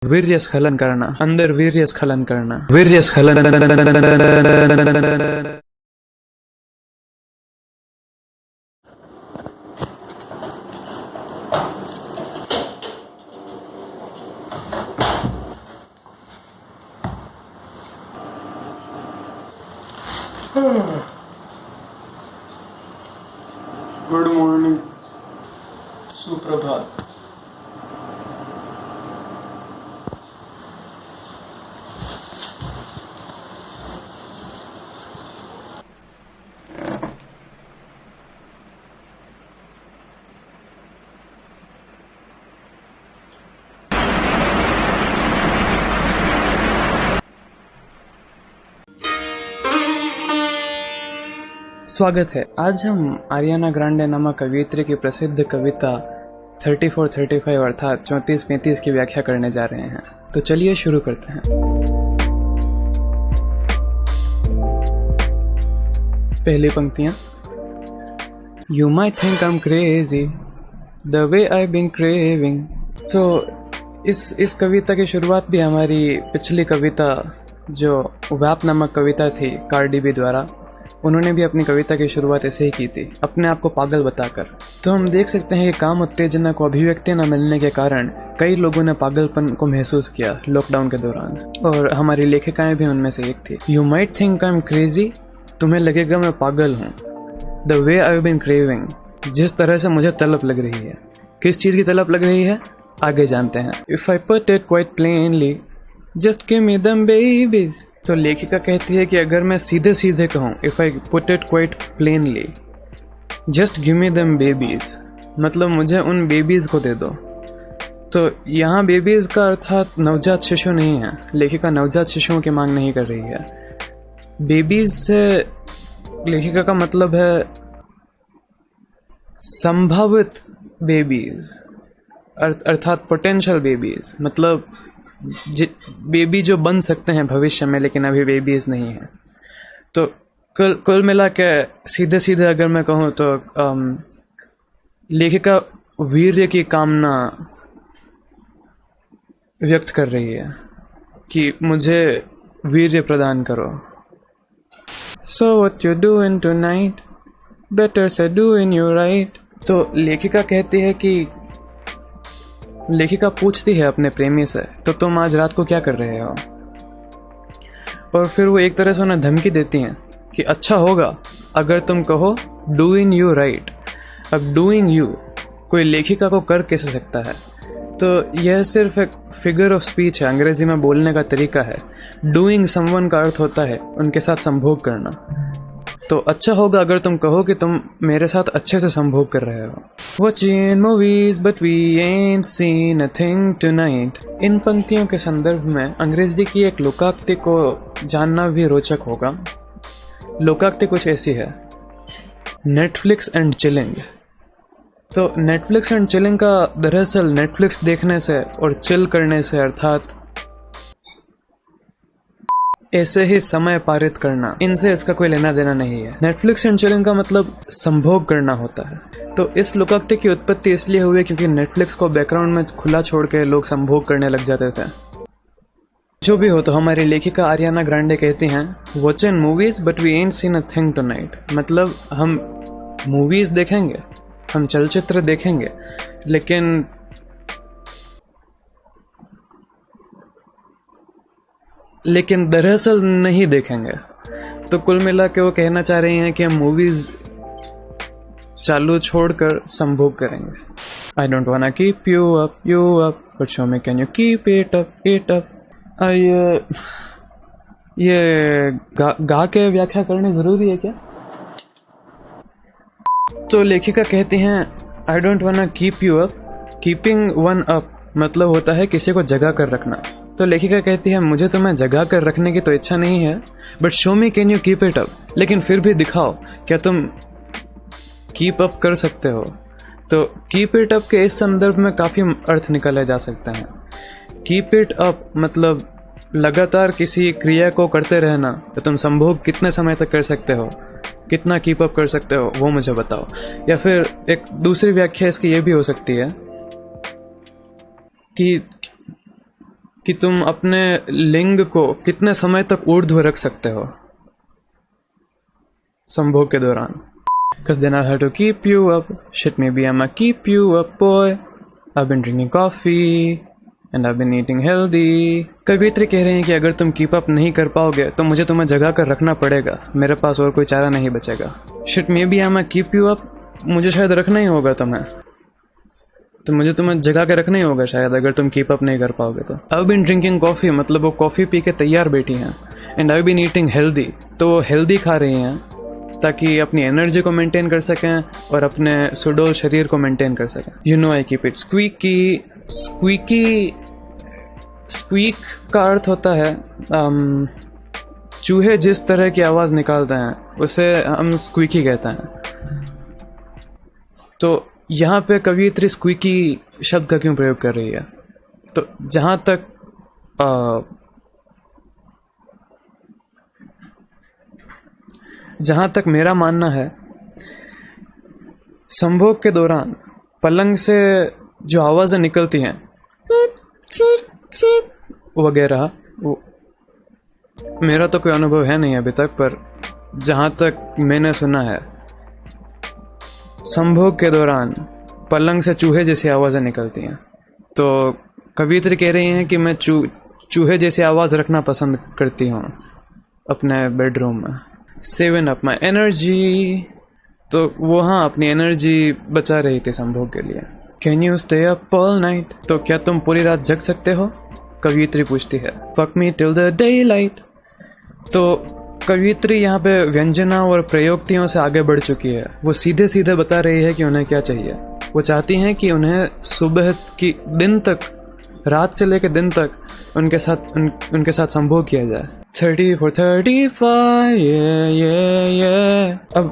वीर्य स्खलन करना, अंदर वीर्य स्खलन करना, वीर्य स्खलन। गुड मॉर्निंग, सुप्रभात। स्वागत है। आज हम आरियाना ग्रांडे नामक कवियत्री की प्रसिद्ध कविता 34-35 अर्थात 34-35 की व्याख्या करने जा रहे हैं। तो चलिए शुरू करते हैं। पहली पंक्तियां। You might think I'm crazy the way I've been craving। तो इस कविता की शुरुआत भी हमारी पिछली कविता जो वैप नामक कविता थी कार्डी बी द्वारा, उन्होंने भी अपनी कविता की शुरुआत ऐसे ही की थी, अपने आप को पागल बताकर। तो हम देख सकते हैं कि काम उत्तेजना को अभिव्यक्ति न मिलने के कारण कई लोगों ने पागलपन को महसूस किया लॉकडाउन के दौरान, और हमारी लेखिकाएं भी उनमें से एक थी। You might think I am crazy, तुम्हें लगेगा मैं पागल हूँ। The way I have been craving, जिस तरह से मुझे तलब लग रही है। किस चीज़ की तलब लग रही है आगे जानते हैं। If I put it quite plainly just give me them babies. तो लेखिका कहती है कि अगर मैं सीधे सीधे कहूँ, if I put it quite plainly just give me them babies, मतलब मुझे उन बेबीज को दे दो। तो यहाँ बेबीज का अर्थात नवजात शिशु नहीं है। लेखिका नवजात शिशुओं की मांग नहीं कर रही है। बेबीज से लेखिका का मतलब है संभावित बेबीज, अर्थात पोटेंशियल बेबीज, मतलब बेबी जो बन सकते हैं भविष्य में लेकिन अभी बेबीज नहीं है। तो कुल मिला के सीधे सीधे अगर मैं कहूँ तो लेखिका वीर्य की कामना व्यक्त कर रही है कि मुझे वीर्य प्रदान करो। So what you doing tonight? Better say doing you right। तो लेखिका कहती है कि लेखिका पूछती है अपने प्रेमी से, तो तुम आज रात को क्या कर रहे हो? और फिर वो एक तरह से उन्हें धमकी देती हैं कि अच्छा होगा अगर तुम कहो डूइंग यू राइट। अब डूइंग यू कोई लेखिका को कर कैसे सकता है? तो यह सिर्फ एक फिगर ऑफ स्पीच है, अंग्रेजी में बोलने का तरीका है। डूइंग समवन का अर्थ होता है उनके साथ संभोग करना। तो अच्छा होगा अगर तुम कहो कि तुम मेरे साथ अच्छे से संभोग कर रहे हो। Watching movies but we ain't seen a thing tonight। इन पंक्तियों के संदर्भ में अंग्रेजी की एक लोकाक्ति को जानना भी रोचक होगा। लोकाक्ति कुछ ऐसी है, नेटफ्लिक्स एंड चिलिंग। तो नेटफ्लिक्स एंड चिलिंग का दरअसल नेटफ्लिक्स देखने से और चिल करने से अर्थात ऐसे ही समय पारित करना, इनसे इसका कोई लेना देना नहीं है। नेटफ्लिक्स एंड चिलिंग का मतलब संभोग करना होता है। तो इस लोकाक्ति की उत्पत्ति इसलिए हुई क्योंकि नेटफ्लिक्स को बैकग्राउंड में खुला छोड़ के लोग संभोग करने लग जाते थे। जो भी हो, तो हमारी लेखिका आरियाना ग्रांडे कहती हैं watching movies but we ain't seen a thing tonight, मतलब हम मूवीज देखेंगे, हम चलचित्र देखेंगे, लेकिन दरअसल नहीं देखेंगे। तो कुल मिला के वो कहना चाह रही हैं कि हम मूवीज चालू छोड़कर संभोग करेंगे। आई डोंट वाना keep you up but show me can you keep it up. ये गा के व्याख्या करनी जरूरी है क्या? तो लेखिका कहती हैं आई डोंट वाना keep you up, keeping one up मतलब होता है किसी को जगा कर रखना। तो लेखिका कहती है मुझे तुम्हें जगा कर रखने की तो इच्छा नहीं है, but show me can you keep it up, लेकिन फिर भी दिखाओ क्या तुम कीप अप कर सकते हो। तो कीप इट अप के इस संदर्भ में काफ़ी अर्थ निकाले जा सकते हैं। कीप इट अप मतलब लगातार किसी क्रिया को करते रहना। तो तुम संभोग कितने समय तक कर सकते हो, कितना कीप अप कर सकते हो, वो मुझे बताओ। या फिर एक दूसरी व्याख्या इसकी ये भी हो सकती है कि तुम अपने लिंग को कितने समय तक ऊर्ध्व रख सकते हो संभोग के दौरान। Cause then I have to keep you up. Shit, maybe I'ma keep you up, boy. I've been drinking coffee and I've been eating healthy. कवियत्री कह रहे हैं कि अगर तुम कीप अप नहीं कर पाओगे तो मुझे तुम्हें जगा कर रखना पड़ेगा, मेरे पास और कोई चारा नहीं बचेगा। Shit, maybe I'ma keep you up. मुझे शायद रखना ही होगा तुम्हें, तो मुझे तुम्हें जगा के रखना ही होगा शायद, अगर तुम कीप अप नहीं कर पाओगे तो। I've been drinking coffee मतलब वो कॉफ़ी पी के तैयार बैठी हैं। And I've been eating healthy, तो वो हेल्दी खा रही हैं ताकि अपनी एनर्जी को मेंटेन कर सकें और अपने सुडोल शरीर को मेंटेन कर सकें। You know I keep it squeaky. Squeaky, squeak का अर्थ होता है चूहे जिस तरह की आवाज़ निकालते हैं उसे हम स्क्वीकी कहते हैं। तो यहाँ पे कवियत्री स्क्वीकी शब्द का क्यों प्रयोग कर रही है? तो जहाँ तक मेरा मानना है, संभोग के दौरान पलंग से जो आवाज़ें निकलती हैं वगैरह, वो मेरा तो कोई अनुभव है नहीं अभी तक, पर जहाँ तक मैंने सुना है संभोग के दौरान पलंग से चूहे जैसी आवाज़ें निकलती हैं। तो कवियत्री कह रही हैं कि मैं चूहे जैसी आवाज़ रखना पसंद करती हूँ अपने बेडरूम में। सेवन अप माई एनर्जी, तो वो हाँ अपनी एनर्जी बचा रही थी संभोग के लिए। Can you stay up all night, तो क्या तुम पूरी रात जग सकते हो? कवियत्री पूछती है। Fuck me till the day light, तो कवियत्री यहाँ पे व्यंजना और प्रयोक्तियों से आगे बढ़ चुकी है। वो सीधे सीधे बता रही है कि उन्हें क्या चाहिए। वो चाहती हैं कि उन्हें सुबह की दिन तक, रात से लेकर दिन तक उनके साथ संभोग किया जाए। 30 for 35, yeah। अब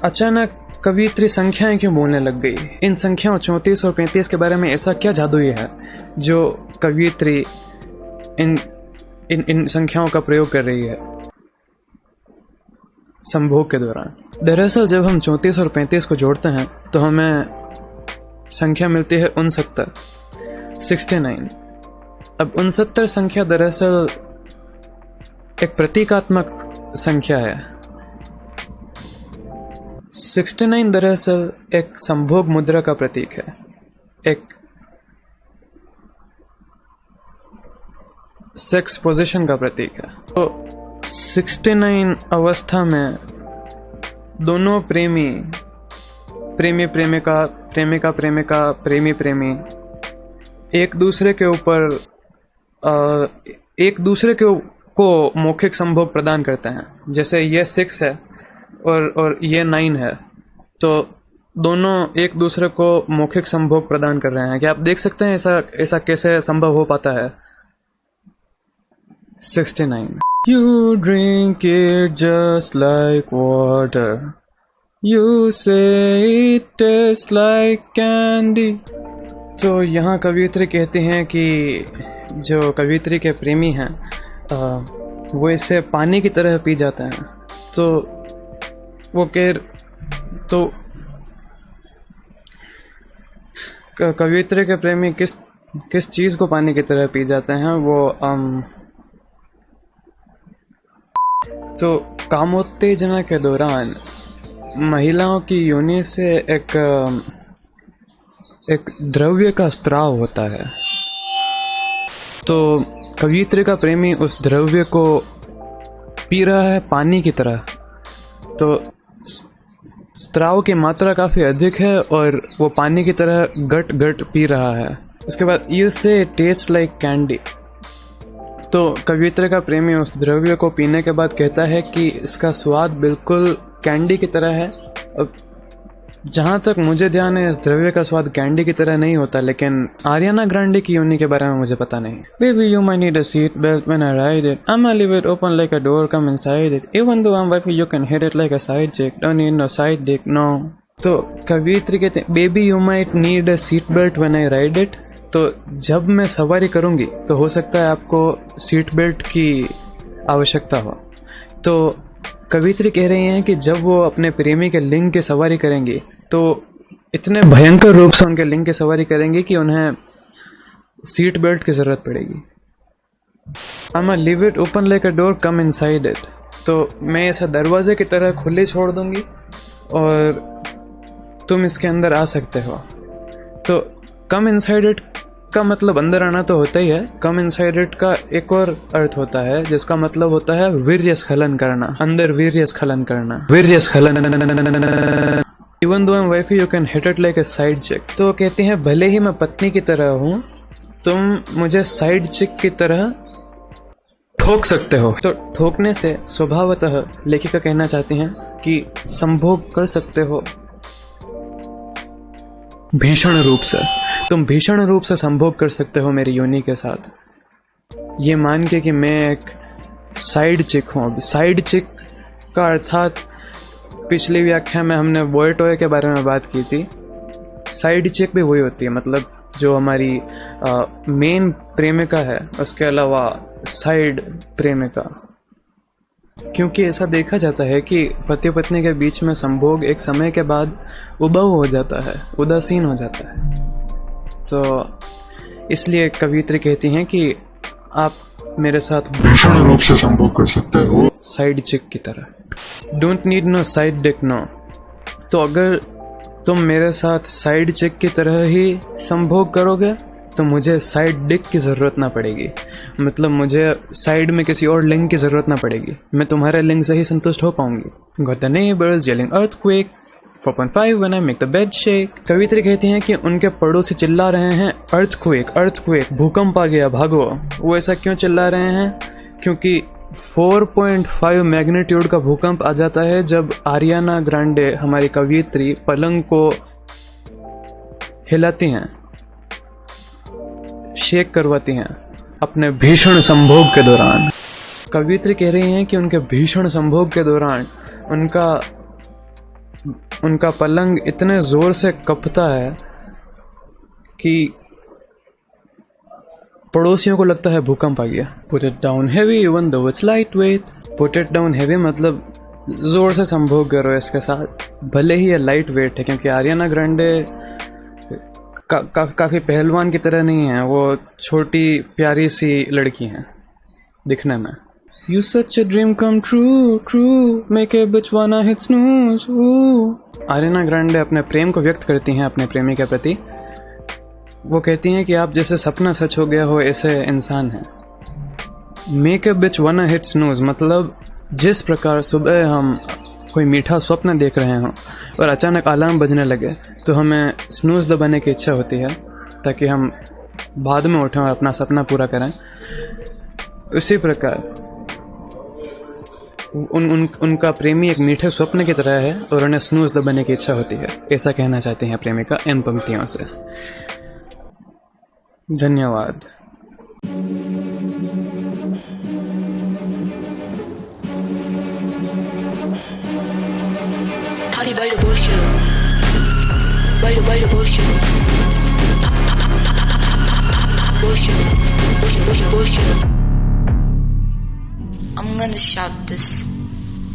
अचानक कवियत्री संख्याएं क्यों बोलने लग गई? इन संख्याओं 34 और 35 के बारे में ऐसा क्या जादुई है जो कवियत्री इन संख्याओं का प्रयोग कर रही है संभोग के दौरान? दरअसल जब हम 34 और 35 को जोड़ते हैं तो हमें संख्या मिलती है 69। अब 69 संख्या दरअसल एक प्रतीकात्मक संख्या है। 69 दरअसल एक संभोग मुद्रा का प्रतीक है, एक सेक्स पोजीशन का प्रतीक है। तो 69 अवस्था में दोनों प्रेमी प्रेमिका, प्रेमी एक दूसरे के ऊपर एक दूसरे को मौखिक संभोग प्रदान करते हैं। जैसे ये 6 है और ये 9 है, तो दोनों एक दूसरे को मौखिक संभोग प्रदान कर रहे हैं। क्या आप देख सकते हैं ऐसा कैसे संभव हो पाता है? 69। You drink it just like water. You say it tastes like candy. तो यहाँ कवियत्री कहती हैं कि जो कवियत्री के प्रेमी हैं वो इसे पानी की तरह पी जाते हैं। तो कवियत्री के प्रेमी किस चीज़ को पानी की तरह पी जाते हैं? वो तो कामोत्तेजना के दौरान महिलाओं की योनि से एक द्रव्य का स्त्राव होता है। तो कवियत्री का प्रेमी उस द्रव्य को पी रहा है पानी की तरह। तो स्त्राव की मात्रा काफ़ी अधिक है और वो पानी की तरह गट पी रहा है। उसके बाद यू से टेस्ट लाइक कैंडी, तो कवियत्री का प्रेमी उस द्रव्य को पीने के बाद कहता है कि इसका स्वाद बिल्कुल कैंडी की तरह है। अब जहाँ तक मुझे ध्यान है इस द्रव्य का स्वाद कैंडी की तरह नहीं होता, लेकिन आरियाना ग्रांडे की योनि के बारे में मुझे पता नहीं। Baby, you might need a seat belt when I ride it. I'ma leave it open like a door, come inside it. Even though I'm wifey, you can hit it like a side chick. Don't need no side dick, no. तो कवियत्री कहते हैं, Baby, you might need a seat belt when I ride it. तो जब मैं सवारी करूँगी तो हो सकता है आपको सीट बेल्ट की आवश्यकता हो। तो कवियत्री कह रही हैं कि जब वो अपने प्रेमी के लिंग की सवारी करेंगी तो इतने भयंकर रूप से उनके लिंग की सवारी करेंगी कि उन्हें सीट बेल्ट की ज़रूरत पड़ेगी। I'm gonna leave it open like a door, come inside it। तो मैं इसे दरवाजे की तरह खुली छोड़ दूंगी और तुम इसके अंदर आ सकते हो। तो कम इनसाइड इट का मतलब अंदर आना तो होता ही है। कम इनसाइड इट का एक और अर्थ होता है जिसका मतलब होता है वीर्य स्खलन करना, अंदर वीर्य स्खलन करना, वीर्य स्खलन। Even though I'm wifey you can hit it like a side chick। तो कहते हैं भले ही मैं पत्नी की तरह हूँ, तुम मुझे साइड चिक की तरह ठोक सकते हो। तो ठोकने से स्वभावतः लेखिका कहना चाहती हैं कि संभोग कर सकते हो भीषण रूप से। तुम भीषण रूप से संभोग कर सकते हो मेरी योनि के साथ, ये मान के कि मैं एक साइड चिक हूँ। साइड चिक का अर्थात पिछली व्याख्या में हमने बॉय टॉय के बारे में बात की थी। साइड चिक भी वही होती है, मतलब जो हमारी मेन प्रेमिका है उसके अलावा साइड प्रेमिका। क्योंकि ऐसा देखा जाता है कि पति पत्नी के बीच में संभोग एक समय के बाद उबाऊ हो जाता है, उदासीन हो जाता है। तो इसलिए कवियत्री कहती हैं कि आप मेरे साथ भीषण रूप से संभोग कर सकते हो साइड चिक की तरह। Don't need no side dick no. तो अगर तुम मेरे साथ साइड चिक की तरह ही संभोग करोगे तो मुझे साइड डिक की ज़रूरत ना पड़ेगी, मतलब मुझे साइड में किसी और लिंग की ज़रूरत ना पड़ेगी। मैं तुम्हारे लिंग से ही संतुष्ट हो पाऊंगी। Got the neighbors yelling earthquake 4.5 when I make the bed shake। कवित्री कहती हैं कि उनके पड़ोसी चिल्ला रहे हैं अर्थक्वेक अर्थक्वेक, भूकंप आ गया भागो। वो ऐसा क्यों चिल्ला रहे हैं? क्योंकि 4.5 मैग्नीट्यूड का भूकंप आ जाता है जब आरियाना ग्रांडे हमारी कवियत्री पलंग को हिलाती हैं, शेक करवाती हैं अपने भीषण संभोग के दौरान। कवियत्री कह रही हैं कि उनके भीषण संभोग के दौरान उनका पलंग इतने जोर से कपता है कि पड़ोसियों को लगता है भूकंप आ गया। Put it down heavy even though its light weight. Put it down heavy मतलब जोर से संभोग करो इसके साथ, भले ही ये लाइट वेट है। क्योंकि आरियाना ग्रांडे काफ़ी पहलवान की तरह नहीं है, वो छोटी प्यारी सी लड़की हैं दिखने में। You such a dream come true, true, make a bitch wanna hit snooze, ooh। Ariana Grande अपने प्रेम को व्यक्त करती हैं अपने प्रेमी के प्रति। वो कहती हैं कि आप जैसे सपना सच हो गया हो ऐसे इंसान हैं। Make a bitch wanna hit snooze मतलब जिस प्रकार सुबह हम कोई मीठा स्वप्न देख रहे हों और अचानक अलार्म बजने लगे तो हमें स्नूज दबाने की इच्छा होती है ताकि हम बाद में उठें और अपना सपना पूरा करें, उसी प्रकार उनका प्रेमी एक मीठे स्वप्न की तरह है और उन्हें स्नूज दबाने की इच्छा होती है, ऐसा कहना चाहती हैं प्रेमिका इन पंक्तियों से। धन्यवाद। I'm gonna shout this